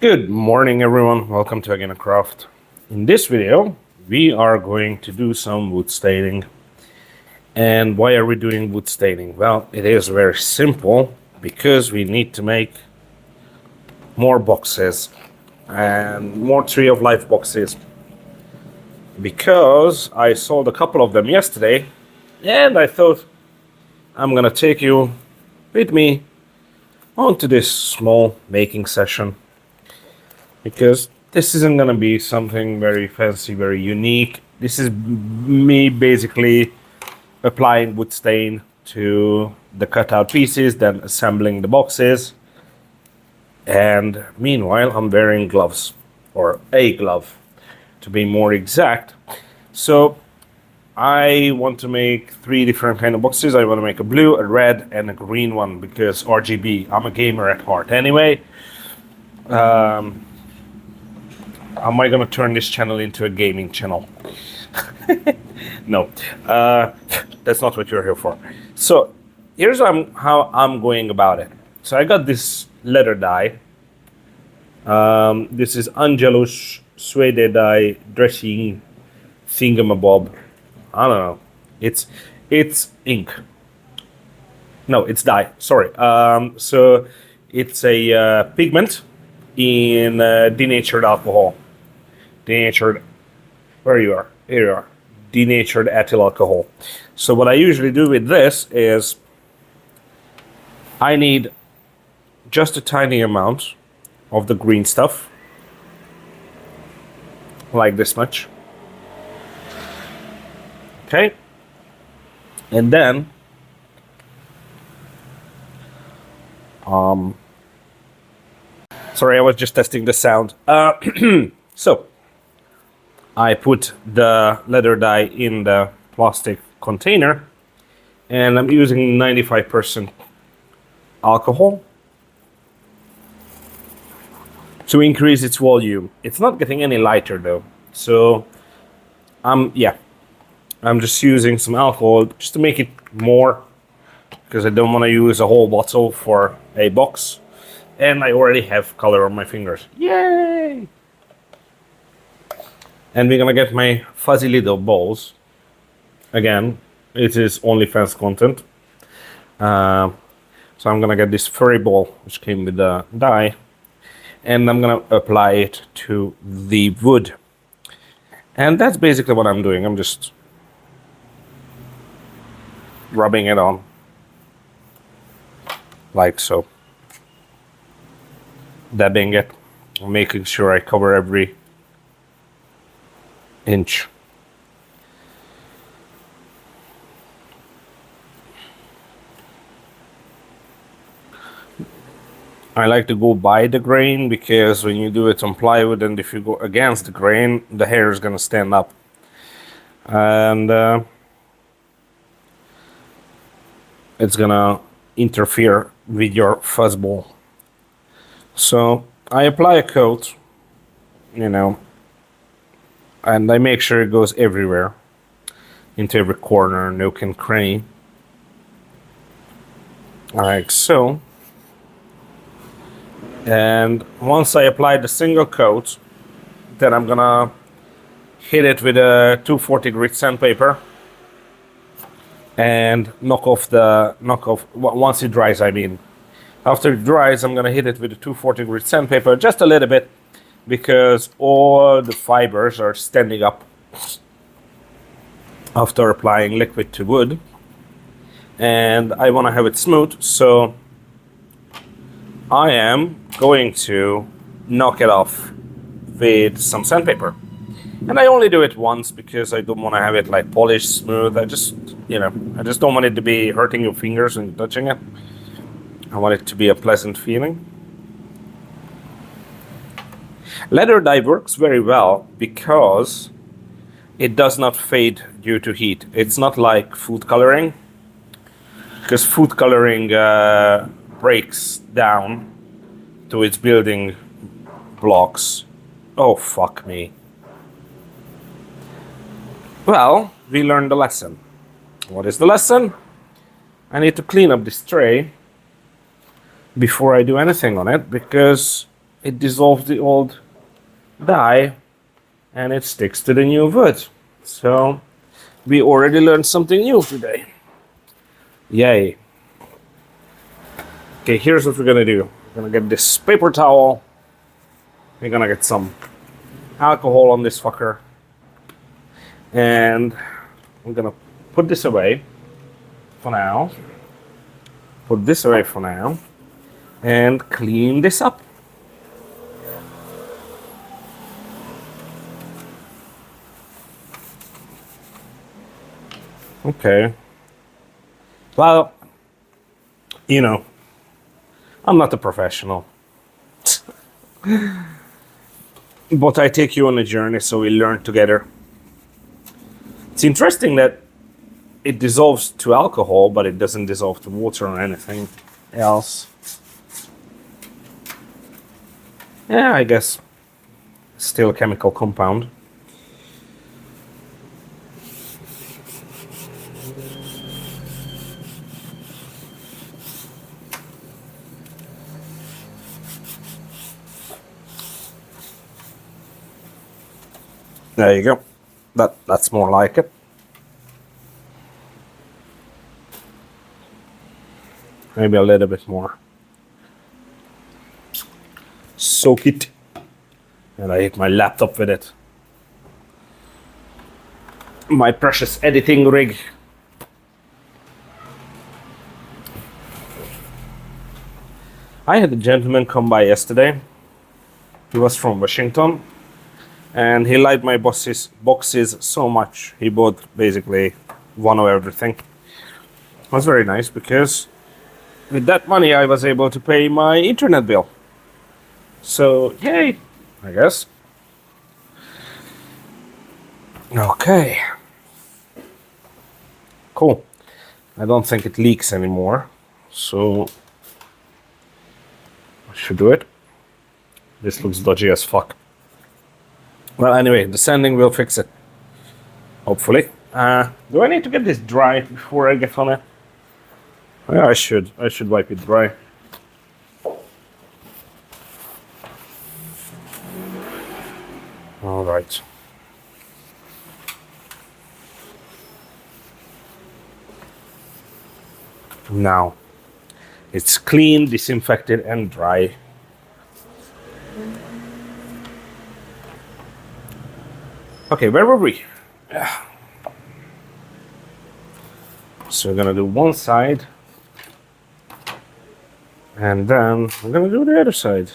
Good morning, everyone. Welcome to AeginaCraft. In this video, we are going to do some wood staining. And why are we doing wood staining? Well, it is very simple because we need to make more boxes and more Tree of Life boxes. Because I sold a couple of them yesterday, and I thought I'm gonna take you with me onto this small making session. Because this isn't gonna be something very fancy, very unique. This is me basically applying wood stain to the cutout pieces, then assembling the boxes. And meanwhile, I'm wearing gloves, or a glove, to be more exact. So I want to make 3 different kind of boxes. I want to make a blue, a red, and a green one because RGB. I'm a gamer at heart anyway. Am I gonna turn this channel into a gaming channel? No, that's not what you're here for. So here's how I'm going about it. So I got this leather dye. This is Angelus Suede dye dressing thingamabob. I don't know. It's ink. No, it's dye. Sorry. So it's a pigment in denatured alcohol. Denatured, where you are, here you are, denatured ethyl alcohol. So what I usually do with this is I need just a tiny amount of the green stuff, like this much. Okay, and then sorry, I was just testing the sound. So I put the leather dye in the plastic container, and I'm using 95% alcohol to increase its volume. It's not getting any lighter though, so I'm just using some alcohol just to make it more, because I don't want to use a whole bottle for a box, and I already have color on my fingers. Yay! And we're gonna get my fuzzy little balls. Again, it is OnlyFans content. So I'm gonna get this furry ball, which came with the dye, and I'm gonna apply it to the wood. And that's basically what I'm doing. I'm just rubbing it on, like so. Dabbing it, making sure I cover every inch. I like to go by the grain because when you do it on plywood and if you go against the grain, the hair is gonna stand up. And it's gonna interfere with your fuzzball. So I apply a coat, and I make sure it goes everywhere, into every corner, nook and cranny, like so. And once I apply the single coat, then I'm gonna hit it with a 240 grit sandpaper and knock off once it dries, I mean. After it dries, I'm gonna hit it with a 240 grit sandpaper just a little bit, because all the fibers are standing up after applying liquid to wood, and I want to have it smooth, so I am going to knock it off with some sandpaper. And I only do it once because I don't want to have it like polished, smooth. I just don't want it to be hurting your fingers when you're touching it. I want it to be a pleasant feeling. Leather dye works very well because it does not fade due to heat. It's not like food coloring, because food coloring breaks down to its building blocks. Oh, fuck me. Well, we learned the lesson. What is the lesson? I need to clean up this tray before I do anything on it, because it dissolves the old dye and it sticks to the new wood. So we already learned something new today. Yay. Okay, here's what we're gonna do. We're gonna get this paper towel. We're gonna get some alcohol on this fucker. And I'm gonna put this away for now. Put this away for now. And clean this up. Okay. Well, you know, I'm not a professional. But I take you on a journey so we learn together. It's interesting that it dissolves to alcohol, but it doesn't dissolve to water or anything else. Yeah, I guess still a chemical compound. There you go. That's more like it. Maybe a little bit more. Soak it. And I hit my laptop with it. My precious editing rig. I had a gentleman come by yesterday. He was from Washington. And he liked my boxes so much. He bought basically one of everything. It was very nice because with that money I was able to pay my internet bill. So, yay, I guess. Okay. Cool. I don't think it leaks anymore. So, I should do it. This looks dodgy as fuck. Well, anyway, the sanding will fix it. Hopefully. Do I need to get this dry before I get on it? Yeah, I should. I should wipe it dry. All right. Now, it's clean, disinfected, and dry. Okay, where were we? So we're gonna do one side, and then we're gonna do the other side.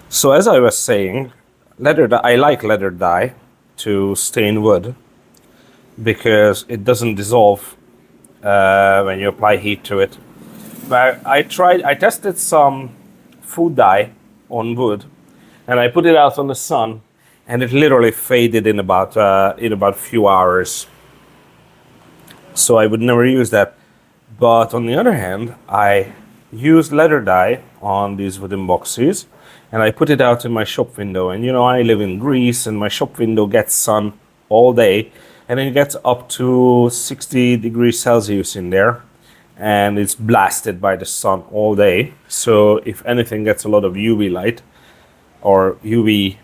So as I was saying, I like leather dye to stain wood because it doesn't dissolve when you apply heat to it. But I tested some food dye on wood, and I put it out on the sun, and it literally faded in about a few hours. So I would never use that. But on the other hand, I used leather dye on these wooden boxes, and I put it out in my shop window. And you know, I live in Greece, and my shop window gets sun all day, and it gets up to 60 degrees Celsius in there. And it's blasted by the sun all day. So if anything gets a lot of UV light or UV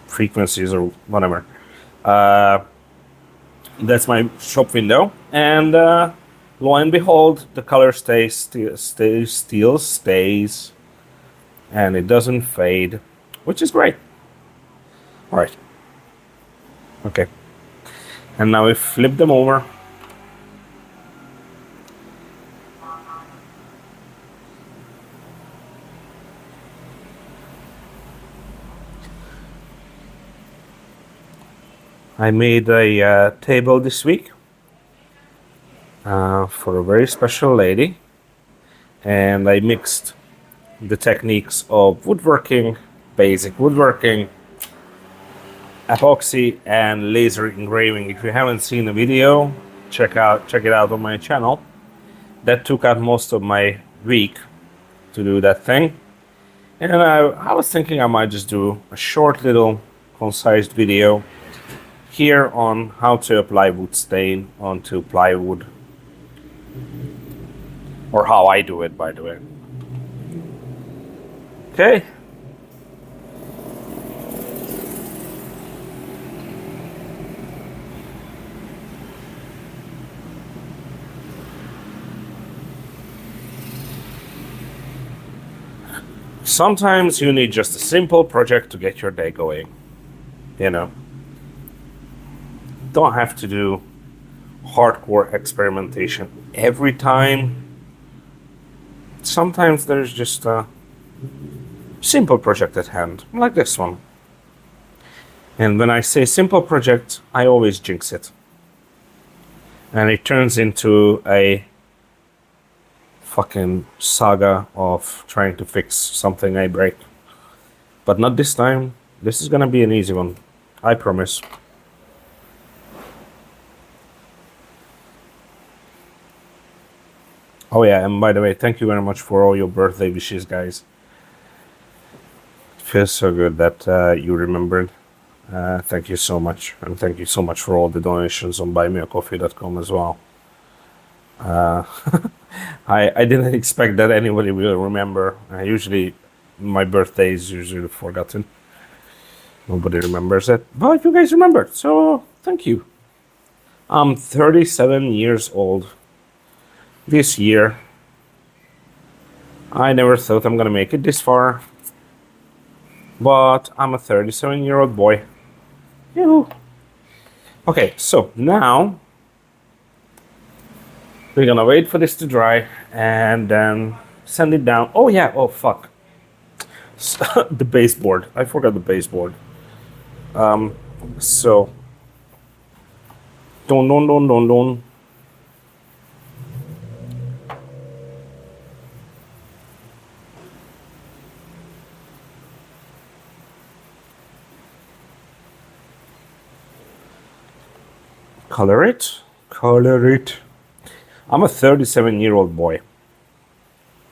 frequencies or whatever, that's my shop window. And lo and behold, the color stays, and it doesn't fade, which is great. All right. Okay. And now we flip them over. I made a table this week for a very special lady, and I mixed the techniques of woodworking, basic woodworking, epoxy, and laser engraving. If you haven't seen the video, check it out on my channel. That took out most of my week to do that thing, and I was thinking I might just do a short little concise video here on how to apply wood stain onto plywood. Or how I do it, by the way. Okay. Sometimes you need just a simple project to get your day going. You know, don't have to do hardcore experimentation every time. Sometimes there's just a simple project at hand, like this one. And when I say simple project, I always jinx it. And it turns into a fucking saga of trying to fix something I break. But not this time. This is gonna be an easy one. I promise. Oh yeah, and by the way, thank you very much for all your birthday wishes, guys. It feels so good that you remembered. Thank you so much. And thank you so much for all the donations on buymeacoffee.com as well. I didn't expect that anybody will remember. Usually, my birthday is usually forgotten. Nobody remembers it. But you guys remembered, so thank you. I'm 37 years old. This year, I never thought I'm gonna make it this far. But I'm a 37-year-old boy. Yoo-hoo. Okay, so now we're gonna wait for this to dry and then send it down. Oh yeah, oh fuck. The baseboard. I forgot the baseboard. So don't. Color it. I'm a 37-year-old boy.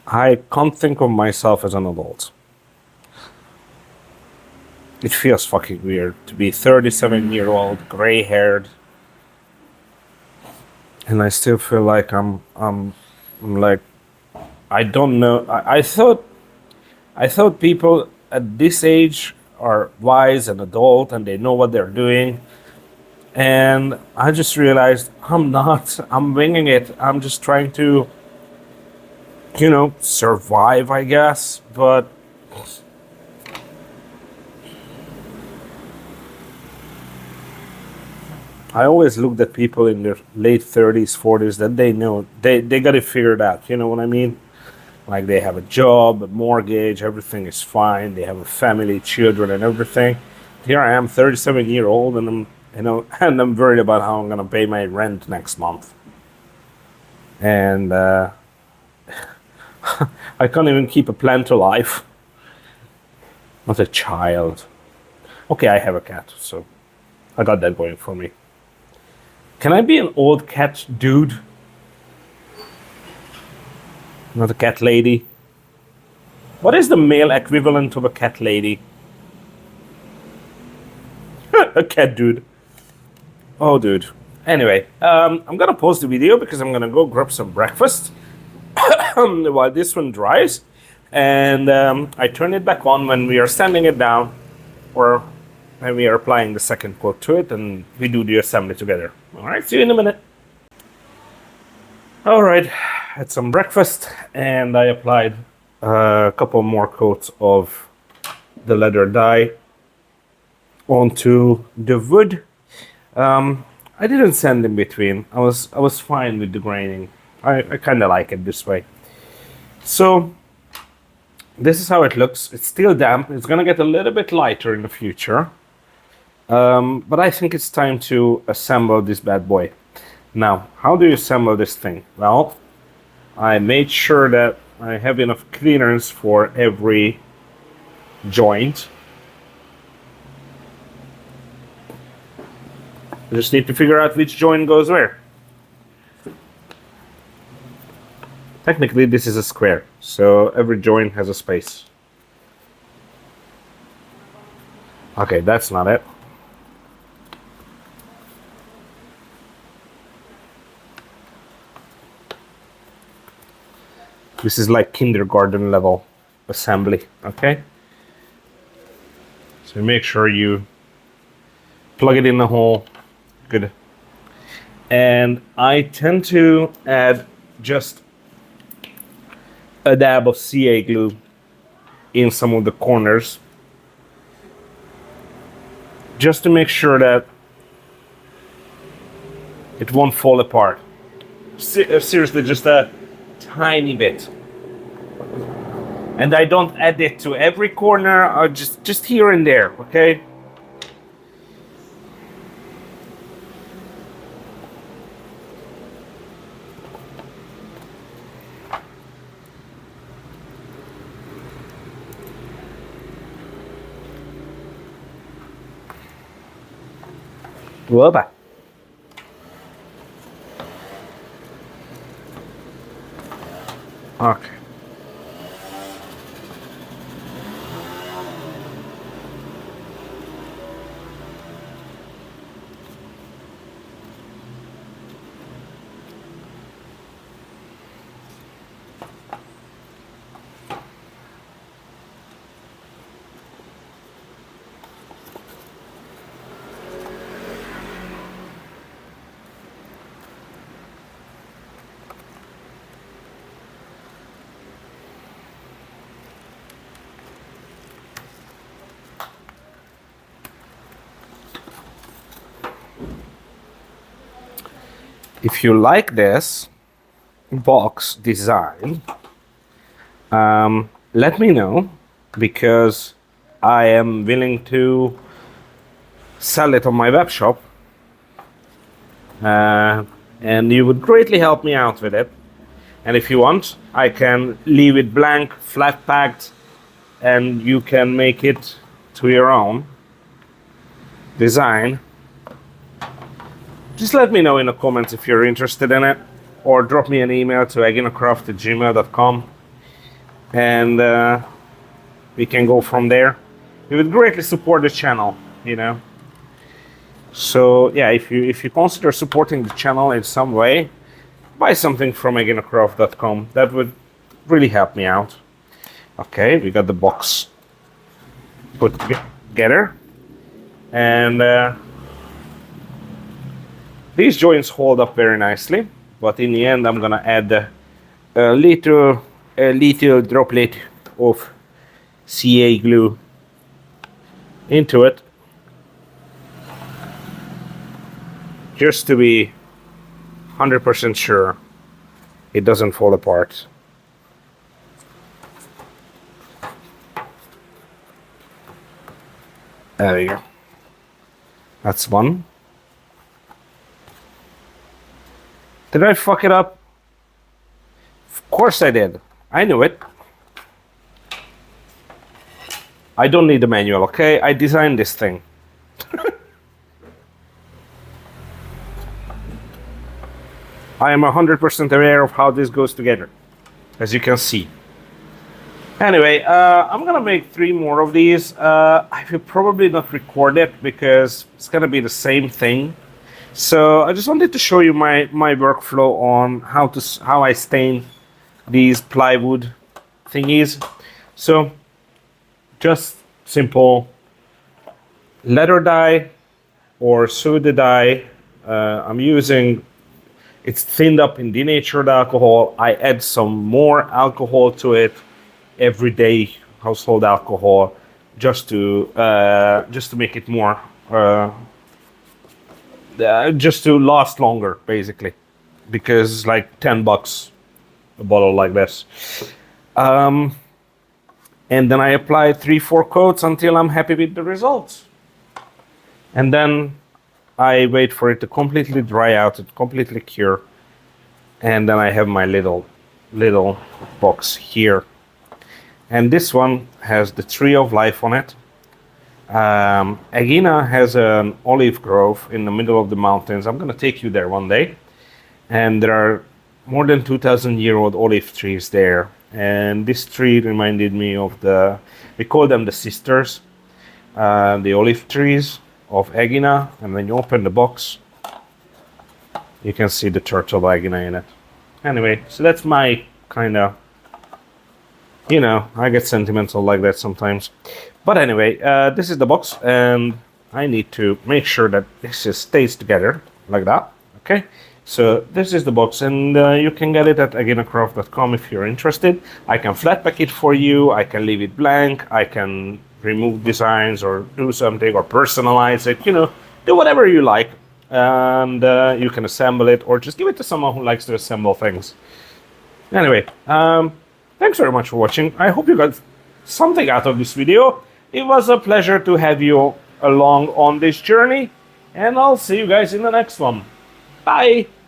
I can't think of myself as an adult. It feels fucking weird to be 37-year-old, gray-haired, and I still feel like I'm like, I don't know. I thought people at this age are wise and adult and they know what they're doing. And I just realized I'm not. I'm winging it. I'm just trying to, survive, I guess. But I always looked at people in their late 30s, 40s that they know they got it figured out. You know what I mean? Like they have a job, a mortgage, everything is fine. They have a family, children, and everything. Here I am, 37-year-old, and and I'm worried about how I'm gonna pay my rent next month. And I can't even keep a plant alive. Not a child. Okay, I have a cat, so I got that going for me. Can I be an old cat dude? Not a cat lady? What is the male equivalent of a cat lady? A cat dude. Oh, dude. Anyway, I'm gonna pause the video because I'm gonna go grab some breakfast while this one dries. And I turn it back on when we are sanding it down, or when we are applying the second coat to it, and we do the assembly together. All right, see you in a minute. All right, had some breakfast, and I applied a couple more coats of the leather dye onto the wood. I didn't sand in between. I was fine with the graining. I kind of like it this way. So this is how it looks. It's still damp. It's gonna get a little bit lighter in the future. But I think it's time to assemble this bad boy. Now, how do you assemble this thing? Well, I made sure that I have enough clearance for every joint. I just need to figure out which joint goes where. Technically, this is a square, so every joint has a space. Okay, that's not it. This is like kindergarten level assembly, okay? So make sure you plug it in the hole. Good. And I tend to add just a dab of CA glue in some of the corners, just to make sure that it won't fall apart. Seriously, just a tiny bit. And I don't add it to every corner, just here and there, okay? Whoa. Okay. If you like this box design, let me know, because I am willing to sell it on my web shop, and you would greatly help me out with it. And if you want, I can leave it blank, flat packed, and you can make it to your own design. Just let me know in the comments if you're interested in it, or drop me an email to AeginaCraft@gmail.com, and we can go from there. It would greatly support the channel, you know. So yeah, if you consider supporting the channel in some way, buy something from AeginaCraft.com. That would really help me out. Okay, we got the box put together, and these joints hold up very nicely, but in the end I'm gonna add a little droplet of CA glue into it, just to be 100% sure it doesn't fall apart. There we go. That's one. Did I fuck it up? Of course I did. I knew it. I don't need the manual, okay? I designed this thing. I am 100% aware of how this goes together, as you can see. Anyway, I'm gonna make 3 more of these. I will probably not record it because it's gonna be the same thing. So I just wanted to show you my workflow on how I stain these plywood thingies. So just simple leather dye or soda dye. I'm using, it's thinned up in denatured alcohol. I add some more alcohol to it, everyday household alcohol, just to make it more just to last longer, basically, because it's like $10 a bottle like this. And then I apply 3-4 coats until I'm happy with the results, and then I wait for it to completely dry out, it completely cure, and then I have my little box here. And this one has the Tree of Life on it. Aegina has an olive grove in the middle of the mountains. I'm going to take you there one day. And there are more than 2,000-year-old olive trees there. And this tree reminded me of we call them the sisters, the olive trees of Aegina. And when you open the box, you can see the church of Aegina in it. Anyway, so that's my kind of You know, I get sentimental like that sometimes. But anyway, this is the box, and I need to make sure that this just stays together like that. Okay, so this is the box, and you can get it at AeginaCraft.com if you're interested. I can flat pack it for you. I can leave it blank. I can remove designs or do something or personalize it. You know, do whatever you like, and you can assemble it or just give it to someone who likes to assemble things. Anyway, thanks very much for watching. I hope you got something out of this video. It was a pleasure to have you along on this journey, and I'll see you guys in the next one. Bye!